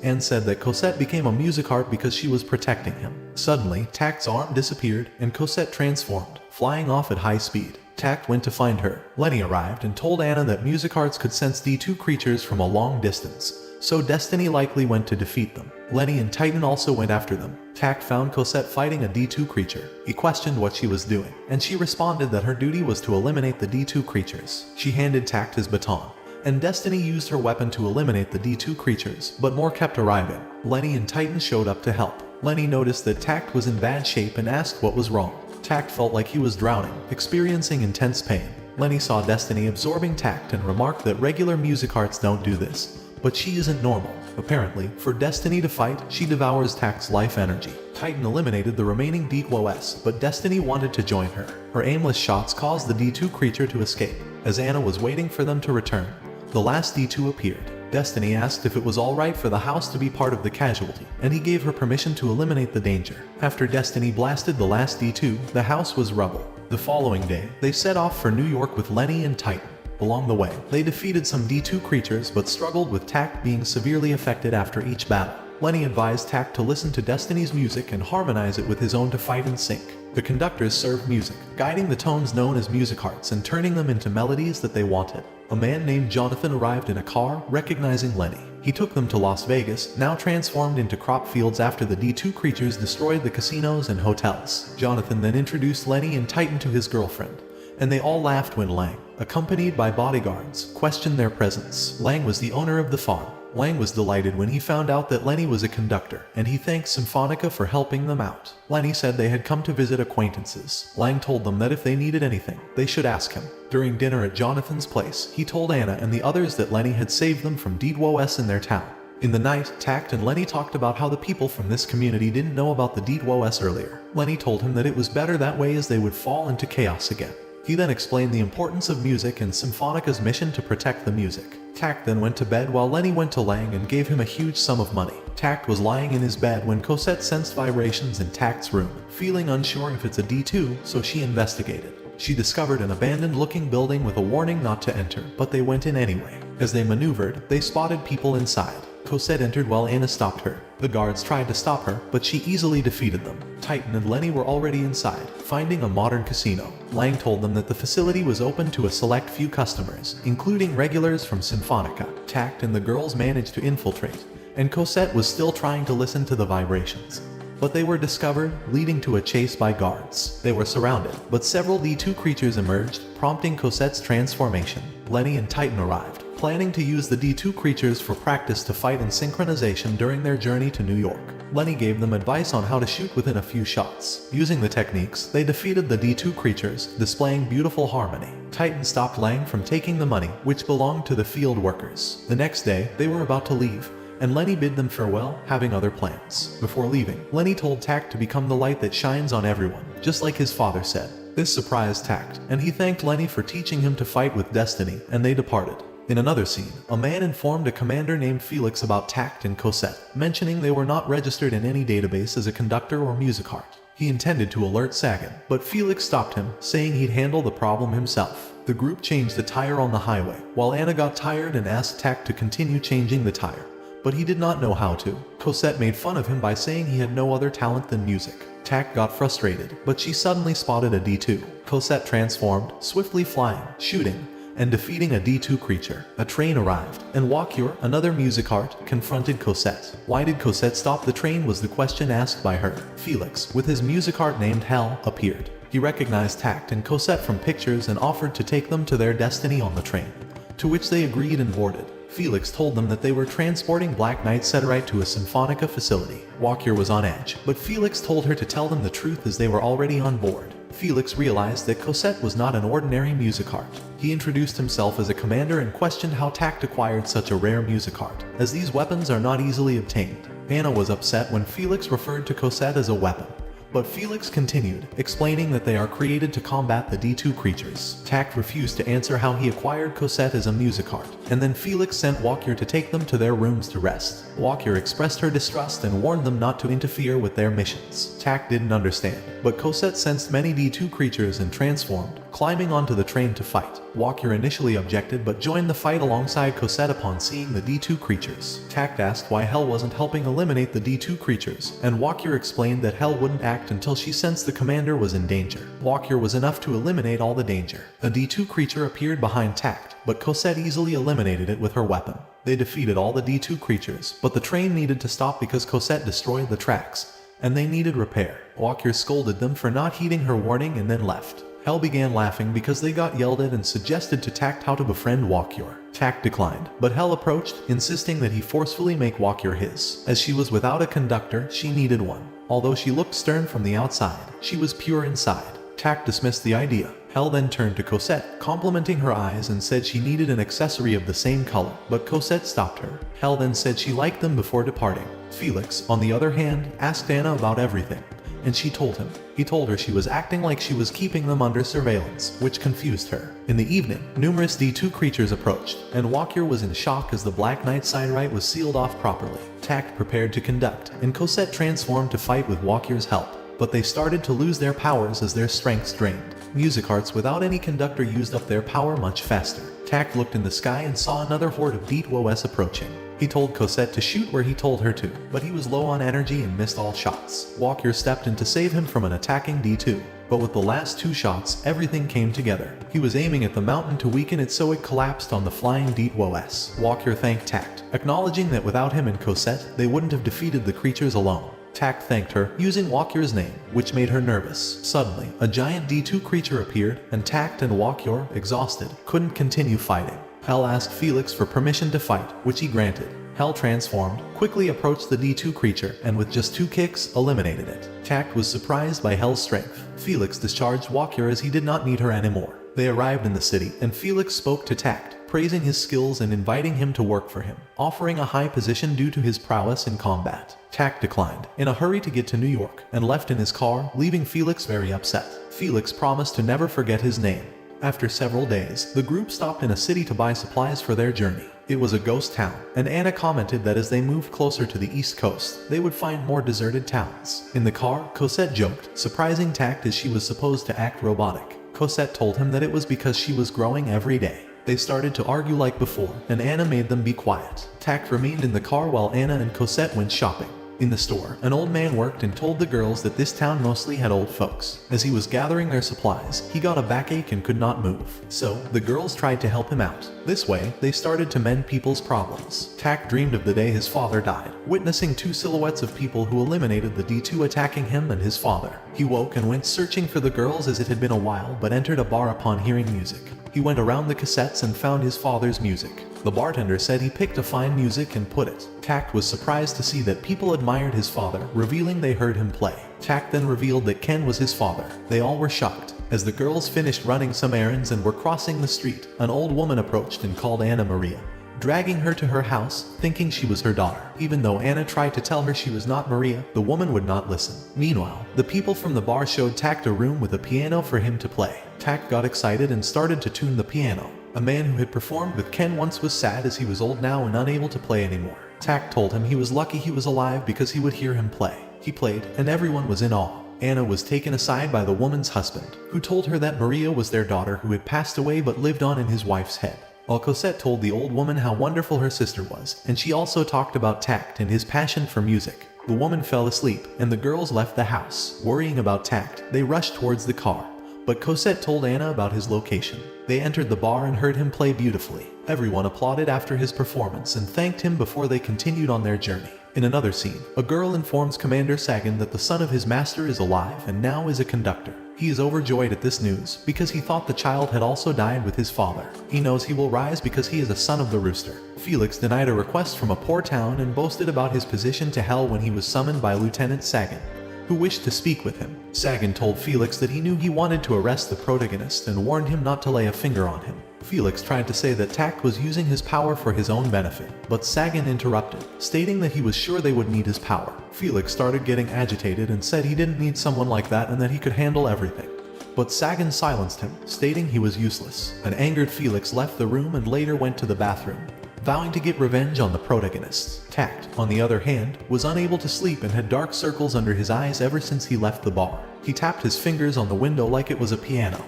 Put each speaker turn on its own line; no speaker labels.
Anne said that Cosette became a music art because she was protecting him. Suddenly, Tact's arm disappeared, and Cosette transformed, flying off at high speed. Tact went to find her. Lenny arrived and told Anna that music arts could sense D2 creatures from a long distance, so Destiny likely went to defeat them. Lenny and Titan also went after them. Tact found Cosette fighting a D2 creature. He questioned what she was doing, and she responded that her duty was to eliminate the D2 creatures. She handed Tact his baton, and Destiny used her weapon to eliminate the D2 creatures, but more kept arriving. Lenny and Titan showed up to help. Lenny noticed that Tact was in bad shape and asked what was wrong. Tact felt like he was drowning, experiencing intense pain. Lenny saw Destiny absorbing Tact and remarked that regular music arts don't do this, but she isn't normal. Apparently, for Destiny to fight, she devours Tact's life energy. Titan eliminated the remaining D2S, but Destiny wanted to join her. Her aimless shots caused the D2 creature to escape. As Anna was waiting for them to return, the last D2 appeared. Destiny asked if it was alright for the house to be part of the casualty, and he gave her permission to eliminate the danger. After Destiny blasted the last D2, the house was rubble. The following day, they set off for New York with Lenny and Titan. Along the way, they defeated some D2 creatures but struggled with Tact being severely affected after each battle. Lenny advised Tact to listen to Destiny's music and harmonize it with his own to fight in sync. The conductors served music, guiding the tones known as music arts and turning them into melodies that they wanted. A man named Jonathan arrived in a car, recognizing Lenny. He took them to Las Vegas, now transformed into crop fields after the D2 creatures destroyed the casinos and hotels. Jonathan then introduced Lenny and Titan to his girlfriend, and they all laughed when Lang, accompanied by bodyguards, questioned their presence. Lang was the owner of the farm. Lang was delighted when he found out that Lenny was a conductor, and he thanked Symphonica for helping them out. Lenny said they had come to visit acquaintances. Lang told them that if they needed anything, they should ask him. During dinner at Jonathan's place, he told Anna and the others that Lenny had saved them from D2S in their town. In the night, Tact and Lenny talked about how the people from this community didn't know about the D2S earlier. Lenny told him that it was better that way as they would fall into chaos again. He then explained the importance of music and Symphonica's mission to protect the music. Tact then went to bed while Lenny went to Lang and gave him a huge sum of money. Tact was lying in his bed when Cosette sensed vibrations in Tact's room, feeling unsure if it's a D2, so she investigated. She discovered an abandoned-looking building with a warning not to enter, but they went in anyway. As they maneuvered, they spotted people inside. Cosette entered while Anna stopped her. The guards tried to stop her, but she easily defeated them. Titan and Lenny were already inside, finding a modern casino. Lang told them that the facility was open to a select few customers, including regulars from Symphonica. Tact and the girls managed to infiltrate, and Cosette was still trying to listen to the vibrations. But they were discovered, leading to a chase by guards. They were surrounded, but several D2 creatures emerged, prompting Cosette's transformation. Lenny and Titan arrived, planning to use the D2 creatures for practice to fight in synchronization during their journey to New York. Lenny gave them advice on how to shoot within a few shots. Using the techniques, they defeated the D2 creatures, displaying beautiful harmony. Titan stopped Lang from taking the money, which belonged to the field workers. The next day, they were about to leave, and Lenny bid them farewell, having other plans. Before leaving, Lenny told Tact to become the light that shines on everyone, just like his father said. This surprised Tact, and he thanked Lenny for teaching him to fight with Destiny, and they departed. In another scene, a man informed a commander named Felix about Tact and Cosette, mentioning they were not registered in any database as a conductor or music art. He intended to alert Sagan, but Felix stopped him, saying he'd handle the problem himself. The group changed the tire on the highway, while Anna got tired and asked Tact to continue changing the tire, but he did not know how to. Cosette made fun of him by saying he had no other talent than music. Tact got frustrated, but she suddenly spotted a D2. Cosette transformed, swiftly flying, shooting, and defeating a D2 creature. A train arrived, and Walkure, another music art, confronted Cosette. Why did Cosette stop the train was the question asked by her. Felix, with his music art named Hell, appeared. He recognized Tact and Cosette from pictures and offered to take them to their destiny on the train, to which they agreed and boarded. Felix told them that they were transporting Black Knight Cetterite to a Symphonica facility. Walkure was on edge, but Felix told her to tell them the truth as they were already on board. Felix realized that Cosette was not an ordinary music art. He introduced himself as a commander and questioned how Tact acquired such a rare music art, as these weapons are not easily obtained. Anna was upset when Felix referred to Cosette as a weapon, but Felix continued, explaining that they are created to combat the D2 creatures. Tact refused to answer how he acquired Cosette as a music art, and then Felix sent Walkure to take them to their rooms to rest. Walkure expressed her distrust and warned them not to interfere with their missions. Tact didn't understand, but Cosette sensed many D2 creatures and transformed, climbing onto the train to fight. Walker initially objected but joined the fight alongside Cosette upon seeing the D2 creatures. Tact asked why Hell wasn't helping eliminate the D2 creatures, and Walker explained that Hell wouldn't act until she sensed the commander was in danger. Walker was enough to eliminate all the danger. A D2 creature appeared behind Tact, but Cosette easily eliminated it with her weapon. They defeated all the D2 creatures, but the train needed to stop because Cosette destroyed the tracks, and they needed repair. Walker scolded them for not heeding her warning and then left. Hell began laughing because they got yelled at and suggested to Tact how to befriend Walker. Tact declined, but Hell approached, insisting that he forcefully make Walker his. As she was without a conductor, she needed one. Although she looked stern from the outside, she was pure inside. Tact dismissed the idea. Hell then turned to Cosette, complimenting her eyes and said she needed an accessory of the same color, but Cosette stopped her. Hell then said she liked them before departing. Felix, on the other hand, asked Anna about everything, and she told him. He told her she was acting like she was keeping them under surveillance, which confused her. In the evening, numerous D2 creatures approached, and Walker was in shock as the Black Knight Sideright was sealed off properly. Tact prepared to conduct, and Cosette transformed to fight with Walker's help, but they started to lose their powers as their strengths drained. Music hearts without any conductor used up their power much faster. Tact looked in the sky and saw another horde of D2OS approaching. He told Cosette to shoot where he told her to, but he was low on energy and missed all shots. Walker stepped in to save him from an attacking D2, but with the last 2 shots, everything came together. He was aiming at the mountain to weaken it so it collapsed on the flying D2OS. Walker thanked Tact, acknowledging that without him and Cosette, they wouldn't have defeated the creatures alone. Tact thanked her, using Walker's name, which made her nervous. Suddenly, a giant D2 creature appeared, and Tact and Walker, exhausted, couldn't continue fighting. Hell asked Felix for permission to fight, which he granted. Hell transformed, quickly approached the D2 creature, and with just 2 kicks, eliminated it. Tact was surprised by Hell's strength. Felix discharged Walker as he did not need her anymore. They arrived in the city, and Felix spoke to Tact, praising his skills and inviting him to work for him, offering a high position due to his prowess in combat. Tact declined, in a hurry to get to New York, and left in his car, leaving Felix very upset. Felix promised to never forget his name. After several days, the group stopped in a city to buy supplies for their journey. It was a ghost town, and Anna commented that as they moved closer to the East Coast, they would find more deserted towns. In the car, Cosette joked, surprising Tact as she was supposed to act robotic. Cosette told him that it was because she was growing every day. They started to argue like before, and Anna made them be quiet. Tact remained in the car while Anna and Cosette went shopping. In the store, an old man worked and told the girls that this town mostly had old folks. As he was gathering their supplies, he got a backache and could not move. So, the girls tried to help him out. This way, they started to mend people's problems. Tact dreamed of the day his father died, witnessing 2 silhouettes of people who eliminated the D2 attacking him and his father. He woke and went searching for the girls as it had been a while, but entered a bar upon hearing music. He went around the cassettes and found his father's music. The bartender said he picked a fine music and put it. Tact was surprised to see that people admired his father, revealing they heard him play. Tact then revealed that Ken was his father. They all were shocked. As the girls finished running some errands and were crossing the street, an old woman approached and called Anna Maria, dragging her to her house, thinking she was her daughter. Even though Anna tried to tell her she was not Maria, the woman would not listen. Meanwhile, the people from the bar showed Tact a room with a piano for him to play. Tact got excited and started to tune the piano. A man who had performed with Ken once was sad as he was old now and unable to play anymore. Tact told him he was lucky he was alive because he would hear him play. He played, and everyone was in awe. Anna was taken aside by the woman's husband, who told her that Maria was their daughter who had passed away but lived on in his wife's head. While Cosette told the old woman how wonderful her sister was, and she also talked about Tact and his passion for music. The woman fell asleep, and the girls left the house. Worrying about Tact, they rushed towards the car. But Cosette told Anna about his location. They entered the bar and heard him play beautifully. Everyone applauded after his performance and thanked him before they continued on their journey. In another scene, a girl informs Commander Sagan that the son of his master is alive and now is a conductor. He is overjoyed at this news because he thought the child had also died with his father. He knows he will rise because he is a son of the rooster. Felix denied a request from a poor town and boasted about his position to hell when he was summoned by Lieutenant Sagan, who wished to speak with him. Sagan told Felix that he knew he wanted to arrest the protagonist and warned him not to lay a finger on him. Felix tried to say that Tact was using his power for his own benefit, but Sagan interrupted, stating that he was sure they would need his power. Felix started getting agitated and said he didn't need someone like that and that he could handle everything. But Sagan silenced him, stating he was useless. An angered Felix left the room and later went to the bathroom, vowing to get revenge on the protagonists. Tact, on the other hand, was unable to sleep and had dark circles under his eyes ever since he left the bar. He tapped his fingers on the window like it was a piano.